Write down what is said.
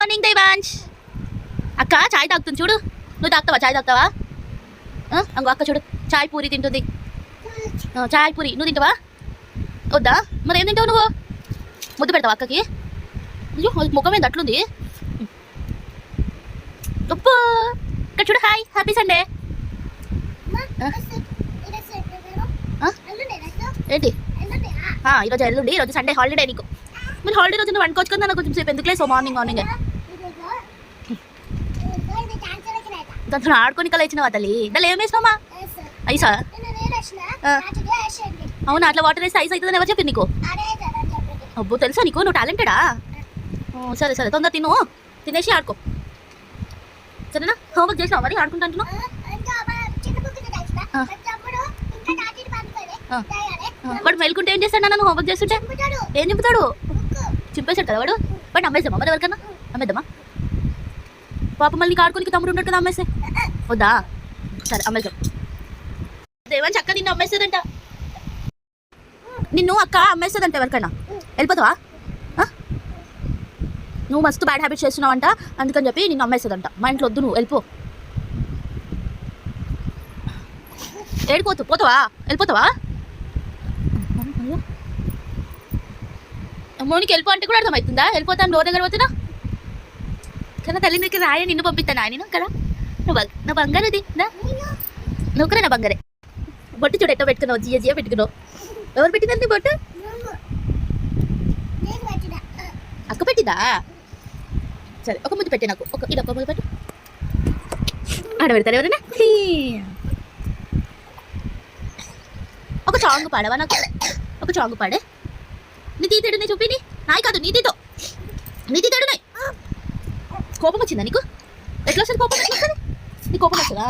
Morning Devansh. అక్క చాయ్ తాగుతుంది చూడు. నువ్వు తాగుతావా? చాయ్ తాగుతావా? అంగో అక్క చూడు చాయ్ పూరి తింటుంది. చాయ్ పూరి నువ్వు తింటావా? వద్దా? మరి ఏం తింటావు నువ్వు? ముద్దు పెడతావా అక్కకి? అయ్యో ముఖం ఏంది అట్లుంది? ఉప్పు ఇక్కడ చూడు. Hi, happy Sunday. ఏంటి ఈరోజు ఎల్లుండి, ఈరోజు సండే హాలిడే నీకు. మరి హాలిడే రోజు నువ్వు వండుకోవచ్చు కదా నాకు కొంచెం సేపు ఎందుకులే. సో మార్నింగ్ దాంతో ఆడుకొని కల ఇచ్చినవా తల్లి? దాన్ని ఏం వేసినావా? ఐసా? అవునా? అట్లా వాటర్ వేస్తే ఐస్ అవుతుందని ఎవరు చెప్పింది నీకు? అబ్బో తెలుసా నీకు? నువ్వు టాలెంటెడా? సరే సరే తొందర తిను, తినేసి ఆడుకో సరేనా? హోంవర్క్ చేసినావు మరి ఆడుకుంటా అంటున్నావు? వాడు మెలుకుంటే ఏం చేస్తాడు? నన్ను హోంవర్క్ చేస్తుంటే ఏం చెప్తాడు? చింపేశాడు కదా వాడు. వాడు అమ్మేద్దామా మరి ఎవరికన్నా? అమ్మేద్దామా? పాప మళ్ళీ నీకు ఆడుకోనికి తమ్ముడు ఉంటాడు కదా, అమ్మేస్తే వద్దా? సరే అమ్మేద్దాం. దేవాంశ్ అక్క నిన్ను అమ్మేస్తుందంట. నిన్ను అక్క అమ్మేస్తుందంట ఎవరికైనా. వెళ్ళిపోతావా? నువ్వు మస్తు బ్యాడ్ హ్యాబిట్స్ చేస్తున్నావంట, అందుకని చెప్పి నిన్ను అమ్మేస్తుందంట. మా ఇంట్లో వద్దు, నువ్వు వెళ్ళిపో. పోతావా? వెళ్ళిపోతావా? అమ్మోనికి వెళ్ళిపో అంటే కూడా అర్థమవుతుందా? వెళ్ళిపోతాను డోర్ దగ్గర పోతున్నా కదా. తల్లి దగ్గర రాయ నిన్ను పంపిస్తాను నేను కదా. నా బంగారు ఇది నువ్వు కూడా నా బంగారే. బొట్టు చూడు ఎట్టో పెట్టుకున్నావు, జియ జియ పెట్టుకున్నావు. ఎవరు పెట్టిందండి బొట్టు? అక్క పెట్టిందా? సరే ఒక ముద్దు పెట్టి నాకు. ఇది ఒక ముద్దు పెట్టు. ఆడ పెడతారు ఎవరైనా. ఒక సాంగ్ పాడవా నాకు? ఒక సాంగ్ పాడే. నీ తీతేడునే చూపిని. నాయి కాదు నీ తీతో. నీ తీతేడునే. కోపం వచ్చిందా నీకు? ఎట్లా వస్తుంది కోపం? ఎట్లా వస్తుంది? నీ కోపం వస్తుందా?